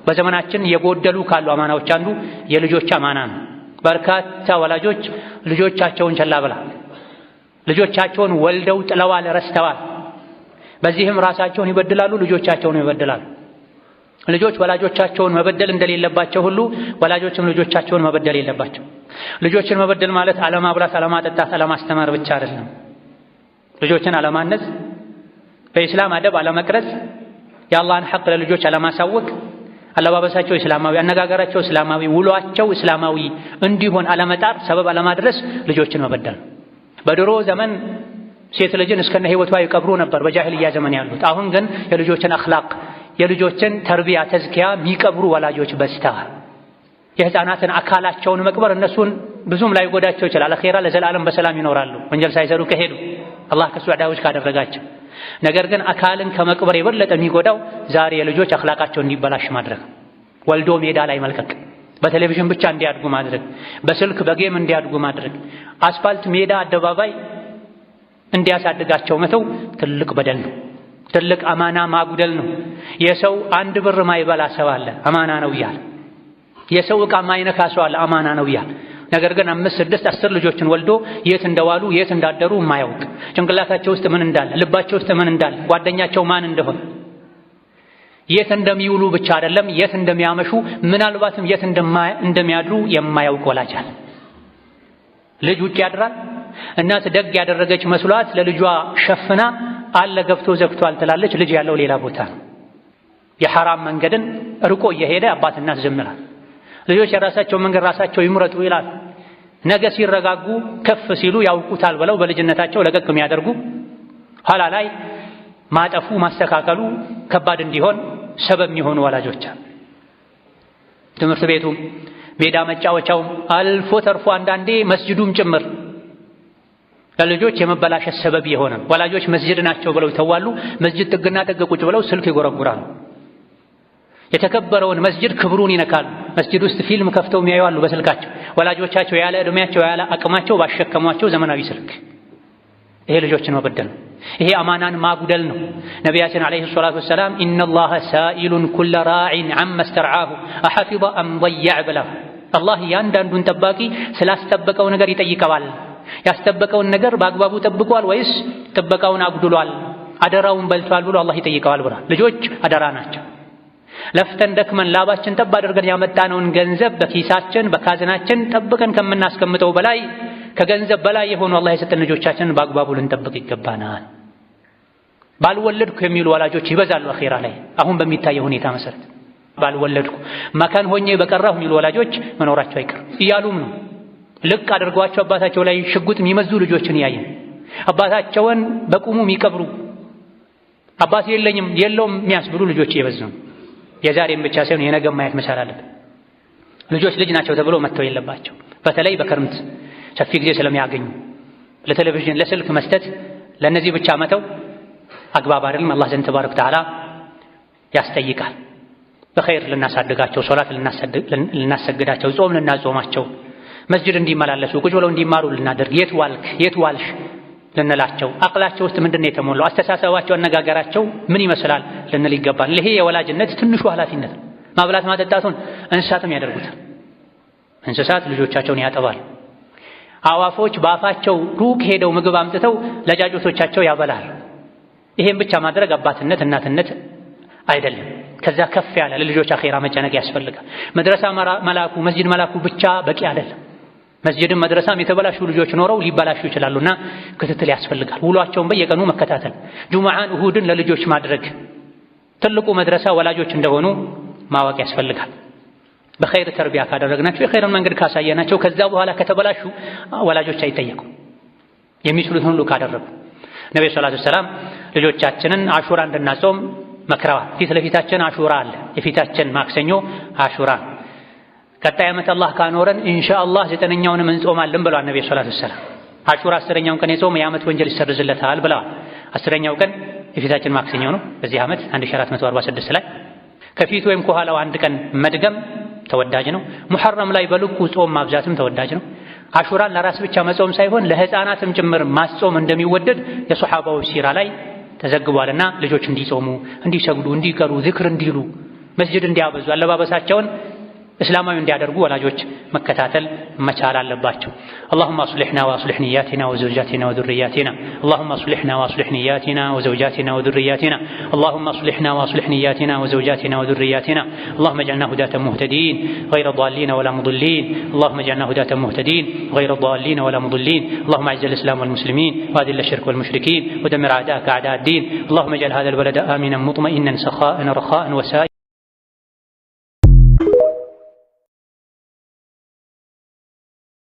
በዘመናችን የጎደሉ ካሉ አማናዎች አንዱ የልጆች አማና ነው። በርካታ ወላጆች ልጆቻቸውን ቸላ ብለዋል። ልጆቻቸውን ወልደው ጥለዋል፣ ረስተዋል። በዚህም ራሳቸውን ይበድላሉ፣ ልጆቻቸውን ይበድላሉ። ልጆች ወላጆቻቸውን መበደል እንደሌለባቸው ሁሉ ወላጆችም ልጆቻቸውን መበደል የለባቸው። ልጆችን መበደል ማለት አለማብላት፣ አለማጠጣት፣ አለማስተማር ብቻ አይደለም። ልጆችን አለማነጽ፣ በኢስላም አደብ አለመቅረጽ፣ የአላህን ሐቅ ለልጆች አለማሳወቅ፣ አለባበሳቸው እስላማዊ፣ አነጋገራቸው እስላማዊ፣ ውሏቸው እስላማዊ እንዲሆን አለመጣር፣ ሰበብ አለማድረስ ልጆችን መበደል። በድሮ ዘመን ሴት ልጅን እስከነ ህይወቷ ይቀብሩ ነበር በጃሂልያ ዘመን ያሉት። አሁን ግን የልጆችን አኽላቅ የልጆችን ተርቢያ ተዝኪያ የሚቀብሩ ወላጆች በዝተዋል። የህፃናትን አካላቸውን መቅበር እነሱን ብዙም ላይ ጎዳቸው ይችላል። አኼራ ለዘላለም በሰላም ይኖራሉ ወንጀል ሳይሰሩ ከሄዱ አላህ ከሱዕዳዎች ካደረጋቸው። ነገር ግን አካልን ከመቅበር የበለጠ የሚጎዳው ዛሬ የልጆች አኽላቃቸው እንዲበላሽ ማድረግ፣ ወልዶ ሜዳ ላይ መልቀቅ፣ በቴሌቪዥን ብቻ እንዲያድጉ ማድረግ፣ በስልክ በጌም እንዲያድጉ ማድረግ፣ አስፋልት ሜዳ አደባባይ እንዲያሳድጋቸው መተው ትልቅ በደል ነው። ትልቅ አማና ማጉደል ነው። የሰው አንድ ብር ማይበላ ሰው አለ አማና ነው እያለ፣ የሰው ዕቃ ማይነካ ሰው አለ አማና ነው እያለ። ነገር ግን 5፣ 6፣ 10 ልጆችን ወልዶ የት እንደዋሉ የት እንዳደሩ የማያውቅ፣ ጭንቅላታቸው ውስጥ ምን እንዳለ፣ ልባቸው ውስጥ ምን እንዳለ፣ ጓደኛቸው ማን እንደሆነ፣ የት እንደሚውሉ ብቻ አይደለም የት እንደሚያመሹ ምናልባትም የት እንደሚያድሩ የማያውቅ ወላጅ አለ። ልጅ ውጭ ያድራል። እናት ደግ ያደረገች መስሏት ለልጇ ሸፍና አለ ገብቶ ዘግቷል ትላለች። ልጅ ያለው ሌላ ቦታ ነው። የሐራም መንገድን ርቆ እየሄደ አባት እናት ዝም ይላል። ልጆች የራሳቸው መንገድ ራሳቸው ይምረጡ ይላል። ነገ ሲረጋጉ ከፍ ሲሉ ያውቁታል ብለው በልጅነታቸው ለቀቅ የሚያደርጉ ኋላ ላይ ማጠፉ ማስተካከሉ ከባድ እንዲሆን ሰበብ የሚሆኑ ወላጆች አሉ። ትምህርት ቤቱም ሜዳ መጫወቻውም አልፎ ተርፎ አንዳንዴ መስጂዱም ጭምር ለልጆች የመበላሸት ሰበብ የሆነ ወላጆች መስጂድ ናቸው ብለው ይተዋሉ። መስጂድ ጥግና ጥግ ቁጭ ብለው ስልክ ይጎረጉራሉ። የተከበረውን መስጂድ ክብሩን ይነካሉ። መስጂድ ውስጥ ፊልም ከፍተው የሚያዩ አሉ በስልካቸው። ወላጆቻቸው ያለ ዕድሜያቸው ያለ አቅማቸው ባሸከሟቸው ዘመናዊ ስልክ። ይሄ ልጆችን መበደል ነው። ይሄ አማናን ማጉደል ነው። ነቢያችን ዓለይሂ ሰላቱ ወሰላም ኢነላሀ ሳኢሉን ኩለ ራዒን ዐማ ስተርዓሁ አሐፊظ አም ضየዐ ብለው አላህ እያንዳንዱን ጠባቂ ስላስጠበቀው ነገር ይጠይቀዋል። ያስጠበቀውን ነገር በአግባቡ ጠብቋል ወይስ ጥበቃውን አጉድሏል፣ አደራውን በልቷል ብሎ አላህ ይጠይቀዋል ብሏል። ልጆች አደራ ናቸው። ለፍተን ደክመን ላባችን ጠብ አድርገን ያመጣነውን ገንዘብ በኪሳችን በካዝናችን ጠብቀን ከምናስቀምጠው በላይ ከገንዘብ በላይ የሆኑ አላህ የሰጠን ልጆቻችንን በአግባቡ ልንጠብቅ ይገባናል። ባልወለድኩ የሚሉ ወላጆች ይበዛሉ አኼራ ላይ አሁን በሚታየው ሁኔታ መሰረት። ባልወለድኩ መካን ሆኜ በቀራሁ የሚሉ ወላጆች መኖራቸው አይቀርም እያሉም ነው። ልቅ አድርጓቸው አባታቸው ላይ ሽጉጥ የሚመዙ ልጆችን ያየን፣ አባታቸውን በቁሙ የሚቀብሩ፣ አባት የለኝም የለውም የሚያስብሉ ልጆች እየበዙ ነው። የዛሬም ብቻ ሳይሆን የነገም ማየት መቻል አለብን። ልጆች ልጅ ናቸው ተብሎ መተው የለባቸው። በተለይ በክረምት ሰፊ ጊዜ ስለሚያገኙ ለቴሌቪዥን ለስልክ መስጠት ለነዚህ ብቻ መተው አግባብ አይደለም። አላህ ዘንድ ተባረከ ወተዓላ ያስጠይቃል። በኸይር ልናሳድጋቸው፣ ሶላት ልናሰግዳቸው፣ ጾም ልናጾማቸው፣ መስጂድ እንዲመላለሱ ቁጭ ብለው እንዲማሩ ልናደርግ፣ የት ዋልክ የት ዋልሽ ልንላቸው፣ አቅላቸው ውስጥ ምንድን ነው የተሞላው፣ አስተሳሰባቸው አነጋገራቸው ምን ይመስላል ልንል ይገባል። ይሄ የወላጅነት ትንሹ ኃላፊነት። ማብላት ማጠጣቱን እንስሳትም ያደርጉታል። እንስሳት ልጆቻቸውን ያጠባል። አዋፎች በአፋቸው ሩቅ ሄደው ምግብ አምጥተው ለጫጩቶቻቸው ያበላል። ይሄን ብቻ ማድረግ አባትነት እናትነት አይደለም። ከዛ ከፍ ያለ ለልጆች አኼራ መጨነቅ ያስፈልጋል። መድረሳ መላኩ መስጂድ መላኩ ብቻ በቂ አይደለም። መስጂድም መድረሳም የተበላሹ ልጆች ኖረው ሊበላሹ ይችላሉና ክትትል ያስፈልጋል። ውሏቸውን በየቀኑ መከታተል፣ ጁምዓን እሁድን ለልጆች ማድረግ፣ ትልቁ መድረሳ ወላጆች እንደሆኑ ማወቅ ያስፈልጋል። በኸይር ተርቢያ ካደረግናቸው የኸይርን መንገድ ካሳየናቸው ከዛ በኋላ ከተበላሹ ወላጆች አይጠየቁም። የሚችሉትን ሁሉ ካደረጉ ነብዩ ሰለላሁ ዐለይሂ ወሰለም ልጆቻችንን አሹራ እንድናጾም መክረዋል። ፊት ለፊታችን አሹራ አለ። የፊታችን ማክሰኞ አሹራ። ቀጣይ ዓመት አላህ ካኖረን ኢንሻአላህ 9ኛውንም እንጾማለን ብለዋል ነብዩ ሰለላሁ ዐለይሂ ወሰለም። አሹራ 10ኛውን ቀን የጾመ የዓመት ወንጀል ይሰርዝለታል ብለዋል። 10ኛው ቀን የፊታችን ማክሰኞ ነው። በዚህ ዓመት 1446 ላይ ከፊት ወይም ከኋላው አንድ ቀን መድገም ተወዳጅ ነው። ሙሐረም ላይ በልኩ ጾም ማብዛትም ተወዳጅ ነው። አሹራን ለራስ ብቻ መጾም ሳይሆን ለህፃናትም ጭምር ማጾም እንደሚወደድ የሱሐባዎች ሲራ ላይ ተዘግቧልና ልጆች እንዲጾሙ፣ እንዲሰግዱ፣ እንዲቀሩ፣ ዝክር እንዲሉ መስጂድ እንዲያበዙ አለባበሳቸውን እስላማዊ እንዲያደርጉ ወላጆች መከታተል መቻል አለባቸው። اللهم اصلحنا واصلح نياتنا وزوجاتنا وذرياتنا اللهم اصلحنا واصلح نياتنا وزوجاتنا وذرياتنا اللهم اصلحنا واصلح نياتنا وزوجاتنا وذرياتنا اللهم اجعلنا هداة مهتدين غير ضالين ولا مضلين اللهم اجعلنا هداة مهتدين غير ضالين ولا مضلين اللهم اعز الاسلام والمسلمين واذل الشرك والمشركين ودمر اعداءك اعداء الدين اللهم اجعل هذا البلد آمنا مطمئنا سخاء رخاء وسائر